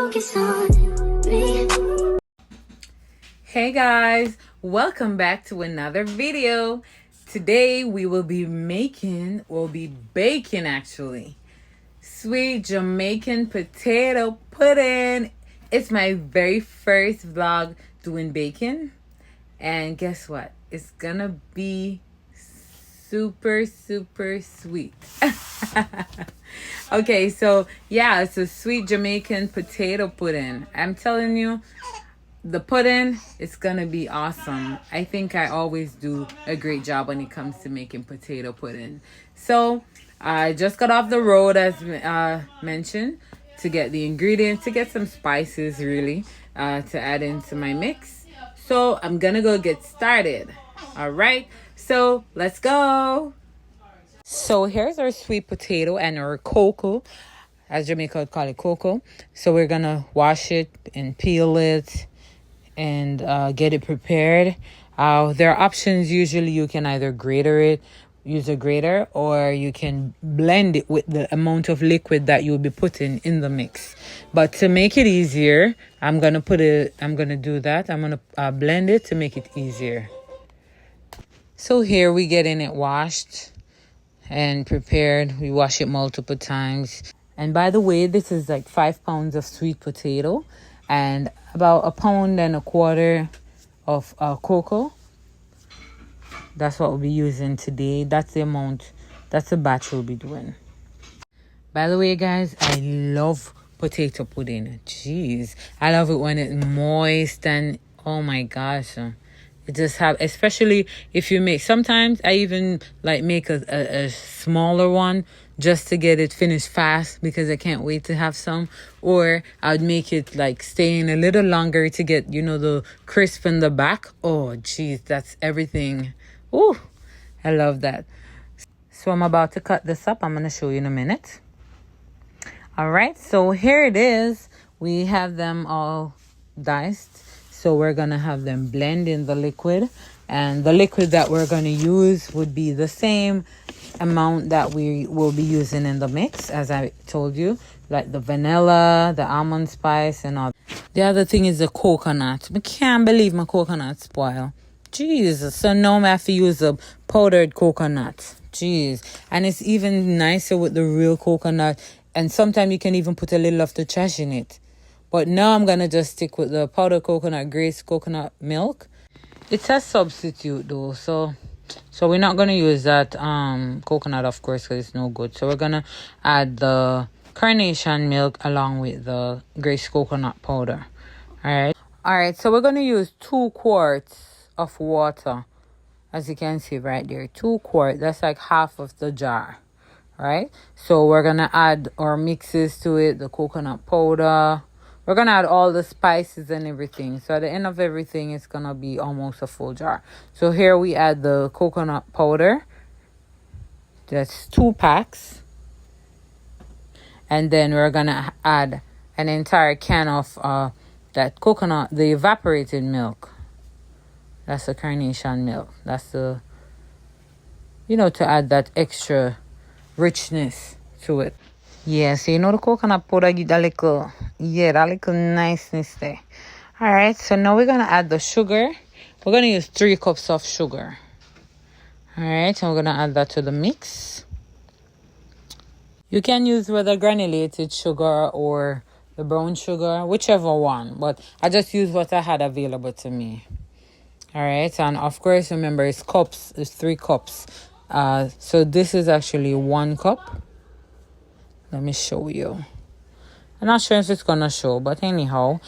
focus on me. Hey guys, welcome back to another video. Today we'll be baking actually, sweet Jamaican potato pudding. It's my very first vlog doing baking, and guess what? It's gonna be super sweet. Okay, so yeah, it's a sweet Jamaican potato pudding. I'm telling you, the pudding is gonna be awesome. I think I always do a great job when it comes to making potato pudding. So I just got off the road, as mentioned, to get the ingredients, to get some spices really, to add into my mix. So I'm gonna go get started. All right, so let's go. So here's our sweet potato and our cocoa, as Jamaica would call it, cocoa. So we're gonna wash it and peel it and get it prepared. There are options. Usually you can either use a grater, or you can blend it with the amount of liquid that you'll be putting in the mix. But to make it easier, I'm gonna do that. I'm gonna blend it to make it easier. So here we getting it washed and prepared. We wash it multiple times. And by the way, this is like 5 pounds of sweet potato and about 1.25 pounds of cocoa. That's what we'll be using today. That's the amount. That's the batch we'll be doing. By the way, guys, I love potato pudding. Jeez, I love it when it's moist and oh my gosh. It just especially if you make, sometimes I even like make a smaller one just to get it finished fast because I can't wait to have some. Or I'd make it like stay in a little longer to get, the crisp in the back. Oh, geez, that's everything. Ooh, I love that. So I'm about to cut this up. I'm going to show you in a minute. All right, so here it is. We have them all diced. So we're going to have them blend in the liquid. And the liquid that we're going to use would be the same amount that we will be using in the mix, as I told you, like the vanilla, the almond spice, and all. The other thing is the coconut. I can't believe my coconut spoiled. Jeez, so now I have to use the powdered coconut. Jeez, and it's even nicer with the real coconut. And sometimes you can even put a little of the trash in it. But now I'm going to just stick with the powdered coconut, Grace coconut milk. It's a substitute though, so we're not going to use that coconut, of course, because it's no good. So we're going to add the carnation milk along with the Grace coconut powder. All right, so we're going to use 2 quarts of water. As you can see right there, 2 quarts. That's like half of the jar. Right? So we're going to add our mixes to it, the coconut powder. We're going to add all the spices and everything. So at the end of everything, it's going to be almost a full jar. So here we add the coconut powder. That's 2 packs. And then we're going to add an entire can of that coconut, the evaporated milk. That's the carnation milk. That's the, to add that extra richness to it. Yeah, so the coconut powder give that little niceness there. All right, so now we're going to add the sugar. We're going to use 3 cups of sugar. All right, and we're going to add that to the mix. You can use whether granulated sugar or the brown sugar, whichever one. But I just use what I had available to me. All right, and of course, remember, it's 3 cups. So this is actually 1 cup. Let me show you. I'm not sure if it's gonna show, but anyhow,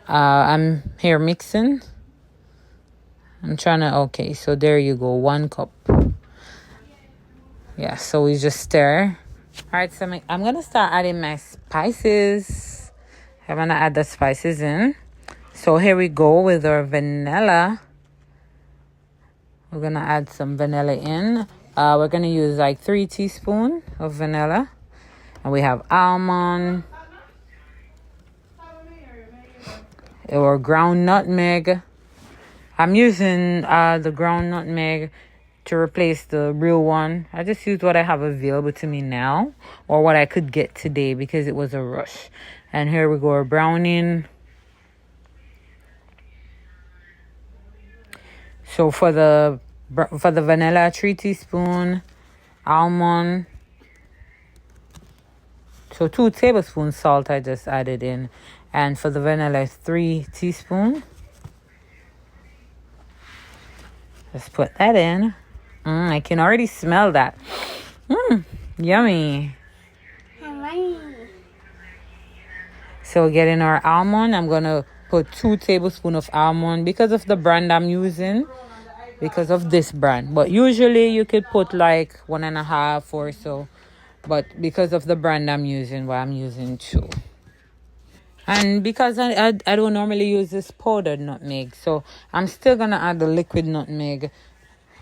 I'm here mixing. I'm trying to, okay, so there you go, 1 cup. Yeah, so we just stir. All right, so I'm gonna start adding my spices. I'm gonna add the spices in. So here we go with our vanilla. We're gonna add some vanilla in. We're gonna use like 3 teaspoons of vanilla. And we have almond or ground nutmeg. I'm using the ground nutmeg to replace the real one. I just used what I have available to me now, or what I could get today, because it was a rush. And here we go, browning. So for the vanilla, 3 teaspoons, almond. So 2 tablespoons salt I just added in. And for the vanilla, 3 teaspoons. Let's put that in. I can already smell that. Yummy. So getting our almond, I'm going to put 2 tablespoons of almond because of the brand I'm using. Because of this brand. But usually you could put like 1.5 or so. But because of the brand I'm using, I'm using 2. And because I don't normally use this powdered nutmeg, so I'm still gonna add the liquid nutmeg.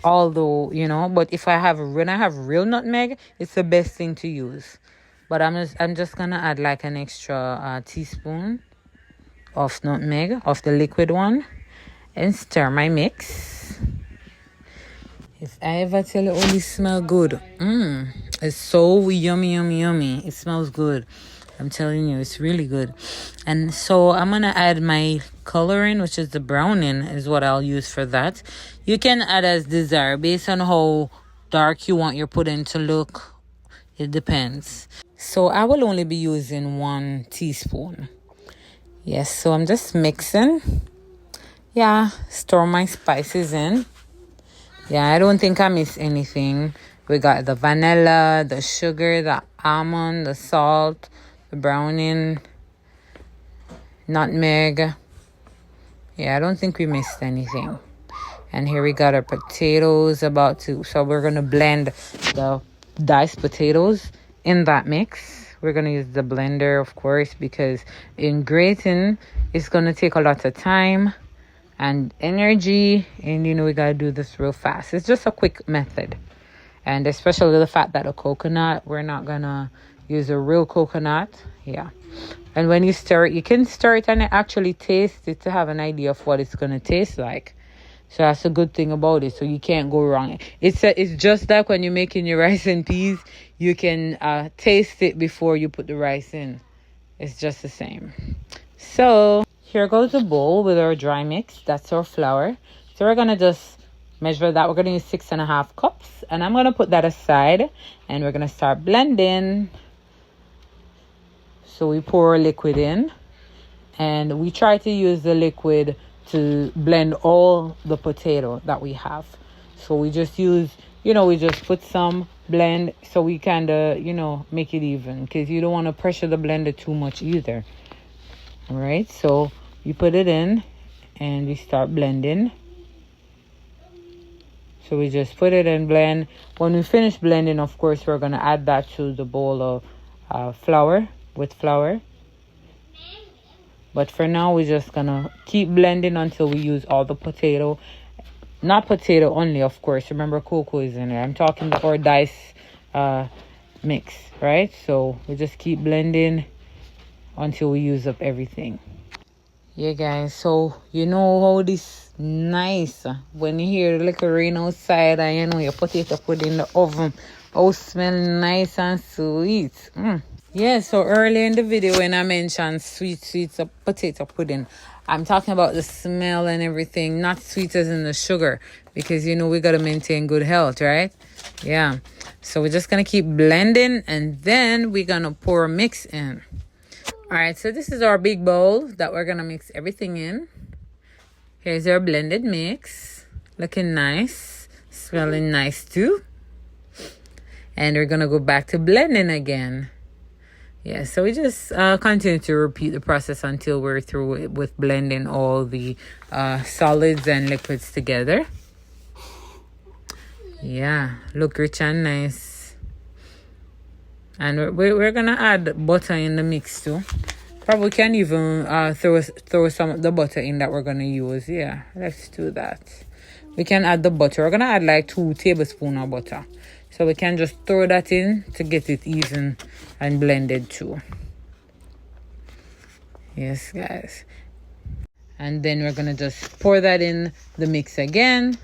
Although, but when I have real nutmeg, it's the best thing to use. But I'm just gonna add like an extra teaspoon of nutmeg, of the liquid one, and stir my mix. If I ever tell you, oh, this smell good. It's so yummy, yummy, yummy. It smells good. I'm telling you, it's really good. And so I'm going to add my coloring, which is the browning, is what I'll use for that. You can add as desired based on how dark you want your pudding to look. It depends. So I will only be using 1 teaspoon. Yes, so I'm just mixing. Yeah, store my spices in. Yeah, I don't think I missed anything. We got the vanilla, the sugar, the almond, the salt, the browning, nutmeg. Yeah, I don't think we missed anything. And here we got our potatoes so we're going to blend the diced potatoes in that mix. We're going to use the blender, of course, because in grating, it's going to take a lot of time and energy, and we got to do this real fast. It's just a quick method. And especially the fact that the coconut, we're not going to use a real coconut. Yeah. And when you stir it, you can stir it and actually taste it to have an idea of what it's going to taste like. So that's a good thing about it. So you can't go wrong. It's just like when you're making your rice and peas, you can taste it before you put the rice in. It's just the same. So here goes a bowl with our dry mix. That's our flour. So we're going to just measure that. We're going to use 6.5 cups. And I'm going to put that aside. And we're going to start blending. So we pour liquid in. And we try to use the liquid to blend all the potato that we have. So we just use, we just put some blend. So we kind of, make it even. Because you don't want to pressure the blender too much either. All right. So you put it in. And we start blending. So we just put it in blend. When we finish blending, of course, we're going to add that to the bowl of flour. But for now, we're just going to keep blending until we use all the potato. Not potato only, of course. Remember, cocoa is in there. I'm talking the or dice mix, right? So we just keep blending until we use up everything. Yeah, guys, so how this nice when you hear the little rain outside and your potato put in the oven. Oh, smell nice and sweet. Yeah, so earlier in the video when I mentioned sweet potato pudding, I'm talking about the smell and everything, not sweet as in the sugar, because we got to maintain good health, right? Yeah, so we're just going to keep blending, and then we're going to pour a mix in. All right, so this is our big bowl that we're going to mix everything in. Here's our blended mix. Looking nice. Smelling nice too. And we're going to go back to blending again. Yeah, so we just continue to repeat the process until we're through with blending all the solids and liquids together. Yeah, look rich and nice. And we're going to add butter in the mix too. Probably can even throw some of the butter in that we're going to use. Yeah, let's do that. We can add the butter. We're going to add like 2 tablespoons of butter. So we can just throw that in to get it even and blended too. Yes, guys. And then we're going to just pour that in the mix again.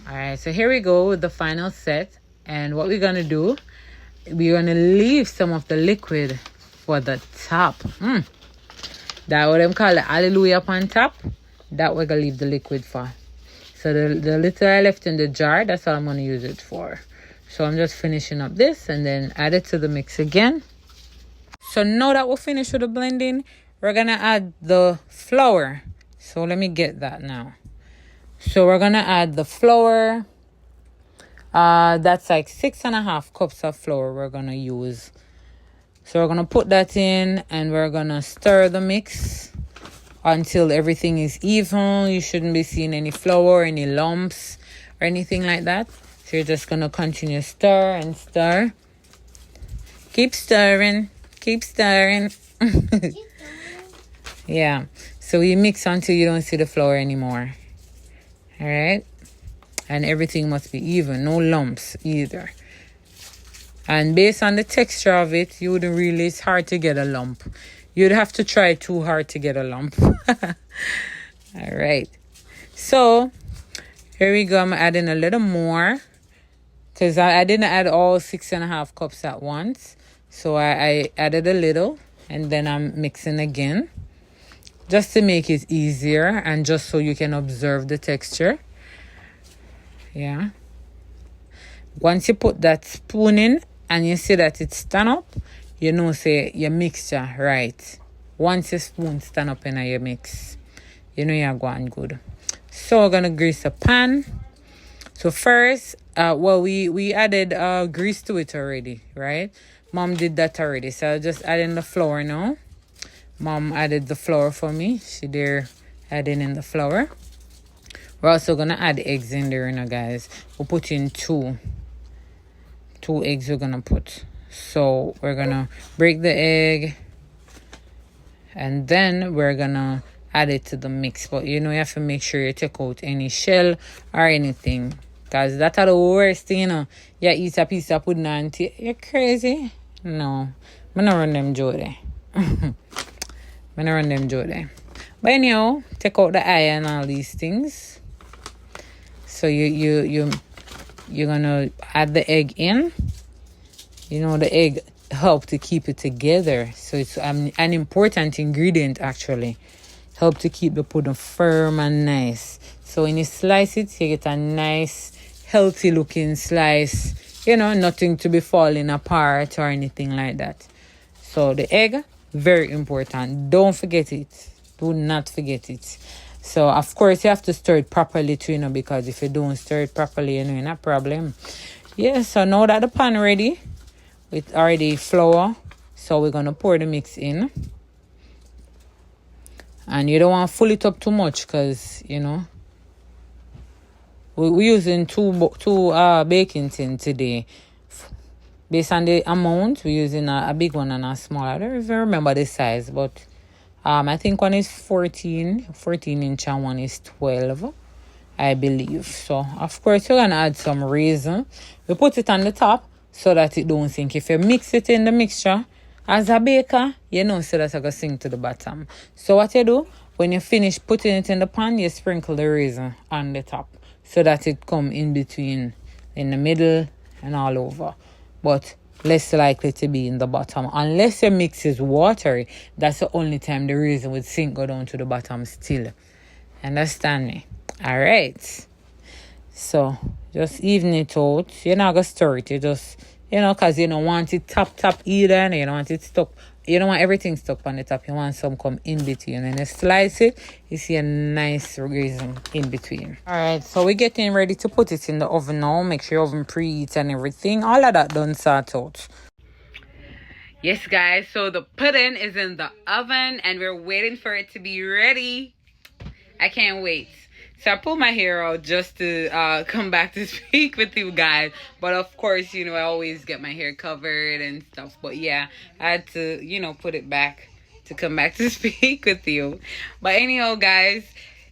All right, so here we go with the final set. And what we're going to do, we're going to leave some of the liquid for the top. That what them call the hallelujah on top. That we're going to leave the liquid for. So the little I left in the jar, that's all I'm going to use it for. So I'm just finishing up this and then add it to the mix again. So now that we're finished with the blending, we're going to add the flour. So let me get that now. So we're going to add the flour. That's like 6.5 cups of flour we're going to use. So we're going to put that in and we're going to stir the mix until everything is even. You shouldn't be seeing any flour, any lumps or anything like that. So you're just going to continue stir and stir. Keep stirring. Keep stirring. Yeah. So you mix until you don't see the flour anymore. All right. And everything must be even. No lumps either. And based on the texture of it, you wouldn't really, it's hard to get a lump. You'd have to try too hard to get a lump. All right. So here we go. I'm adding a little more because I didn't add all 6.5 cups at once. So I added a little and then I'm mixing again just to make it easier and just so you can observe the texture. Yeah. Once you put that spoon in and you see that it stand up, you know say your mixture right. Once your spoon stand up in your mix, you know you're going good. So we're gonna grease the pan. So first, we added grease to it already, right? Mom did that already. So I'll just add in the flour now. Mom added the flour for me. She there adding in the flour. We're also gonna add eggs in there, you know, guys. We'll put in two eggs we're gonna put. So we're gonna break the egg and then we're gonna add it to the mix. But you know, you have to make sure you take out any shell or anything, because that's the worst thing, you know. You eat a piece of pudding and you're crazy. No, I'm not run them Jody. I'm not run them Jody. But anyhow, take out the eye and all these things. So you're gonna add the egg in. You know, the egg help to keep it together. So it's an important ingredient actually. Help to keep the pudding firm and nice. So when you slice it, you get a nice, healthy looking slice. You know, nothing to be falling apart or anything like that. So the egg, very important. Don't forget it. Do not forget it. So of course you have to stir it properly too, you know, because if you don't stir it properly, you know, no problem. Yeah, so now that the pan ready with already flour, so we're gonna pour the mix in. And you don't want to fill it up too much because, you know, we're using two baking tin today. Based on the amount, we're using a big one and a small. I don't even remember the size, but I think one is 14 inch and one is 12, I believe. So, of course, you're going to add some raisin. We put it on the top so that it don't sink. If you mix it in the mixture, as a baker, you know so that's going to sink to the bottom. So what you do, when you finish putting it in the pan, you sprinkle the raisin on the top so that it come in between, in the middle and all over. But less likely to be in the bottom. Unless your mix is watery, that's the only time the raisin would sink go down to the bottom still. Understand me? All right. So just even it out. You're not going to stir it. You just, you know, because you don't want it top either. And you don't want it stuck. You don't want everything stuck on the top. You want some come in between. And you slice it, you see a nice raisin in between. All right, so we're getting ready to put it in the oven now. Make sure your oven preheats and everything. All of that done sort out. Yes, guys, so the pudding is in the oven and we're waiting for it to be ready. I can't wait. So I pulled my hair out just to come back to speak with you guys. But of course, you know, I always get my hair covered and stuff. But yeah, I had to, you know, put it back to come back to speak with you. But anyhow, guys,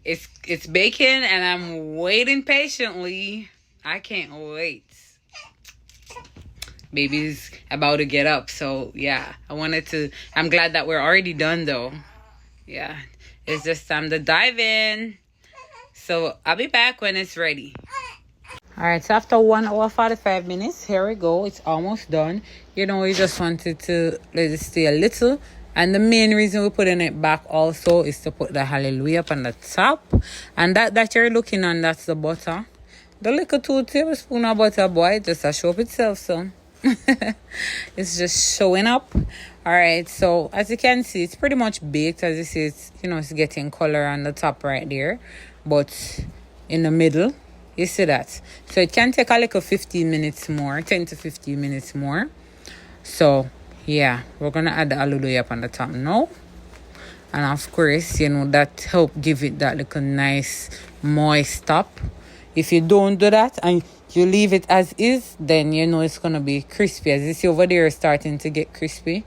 it's baking and I'm waiting patiently. I can't wait. Baby's about to get up. So yeah, I'm glad that we're already done though. Yeah, it's just time to dive in. So I'll be back when it's ready. All right, so after 1 hour 45 minutes, here we go. It's almost done. You know, we just wanted to let it stay a little. And the main reason we're putting it back also is to put the hallelujah up on the top. And that you're looking on, that's the butter. The little 2 tablespoons of butter, boy, it just show up itself, so. It's just showing up. All right, so as you can see, it's pretty much baked. As you see, it's, you know, it's getting color on the top right there. But in the middle, you see that? So it can take a little 15 minutes more, 10 to 15 minutes more. So, yeah, we're going to add the hallelujah up on the top now. And of course, you know, that help give it that little nice moist top. If you don't do that and you leave it as is, then you know it's going to be crispy. As you see over there, it's starting to get crispy,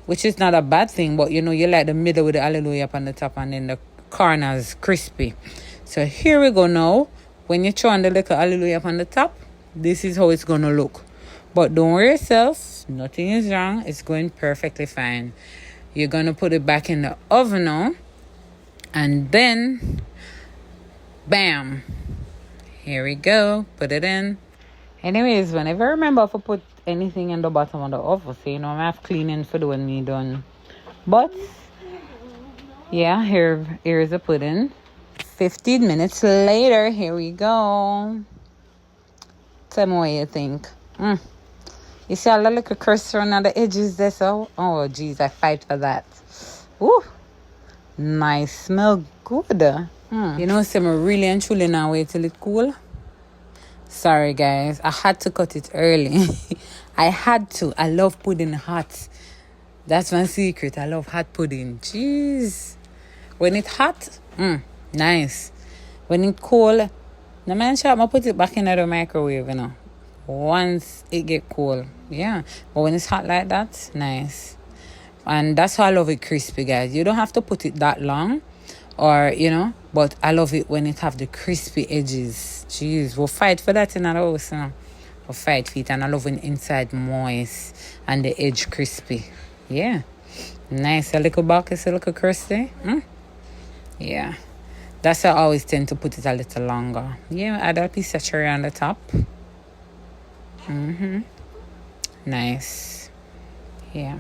which is not a bad thing. But, you know, you like the middle with the hallelujah up on the top and then the corners crispy. So here we go now. When you throw on the little hallelujah up on the top, this is how it's going to look. But don't worry yourself. Nothing is wrong. It's going perfectly fine. You're going to put it back in the oven now. And then, bam. Here we go. Put it in. Anyways, whenever I remember if I put anything in the bottom of the oven, so you know, I have cleaning for the when me done. But, yeah, here's the pudding. 15 minutes later, here we go. Tell me what you think. You see a little cursor on the edges there, so oh geez, I fight for that. Ooh, nice, smell good. You know, so I'm really and truly now wait till it cool. Sorry guys, I had to cut it early. I had to. I love pudding hot. That's my secret. I love hot pudding. Jeez, when it's hot, nice. When it's cold, the man shop, I put it back in the microwave, you know. Once it get cold, yeah. But when it's hot like that, nice. And that's how I love it crispy, guys. You don't have to put it that long, or you know. But I love it when it have the crispy edges. Jeez, we'll fight for that in our house, you know. We'll fight for it, and I love when inside moist and the edge crispy. Yeah, nice. A little back is a little crispy. Yeah, that's why I always tend to put it a little longer. Yeah, add a piece of cherry on the top. Nice. Yeah,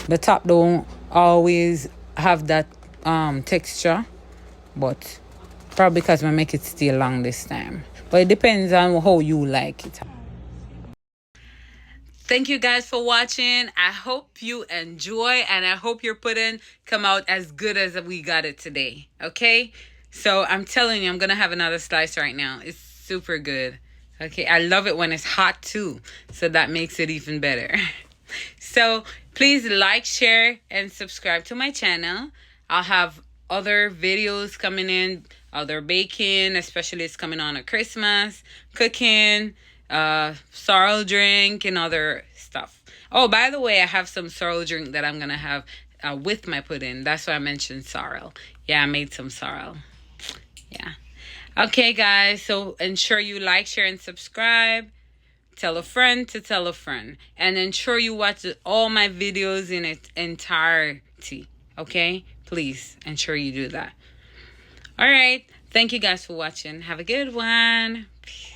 the top don't always have that texture, but probably because I make it stay long this time. But it depends on how you like it. Thank you guys for watching. I hope you enjoy, and I hope your pudding come out as good as we got it today. Okay, so I'm telling you, I'm gonna have another slice right now. It's super good. Okay, I love it when it's hot too, so that makes it even better. So please like, share, and subscribe to my channel. I'll have other videos coming in, other baking, especially it's coming on at Christmas, cooking, sorrel drink, and other stuff. Oh, by the way, I have some sorrel drink that I'm gonna have with my pudding. That's why I mentioned sorrel. Yeah, I made some sorrel. Yeah. Okay, guys, so ensure you like, share, and subscribe. Tell a friend to tell a friend. And ensure you watch all my videos in its entirety. Okay? Please ensure you do that. All right. Thank you guys for watching. Have a good one. Peace.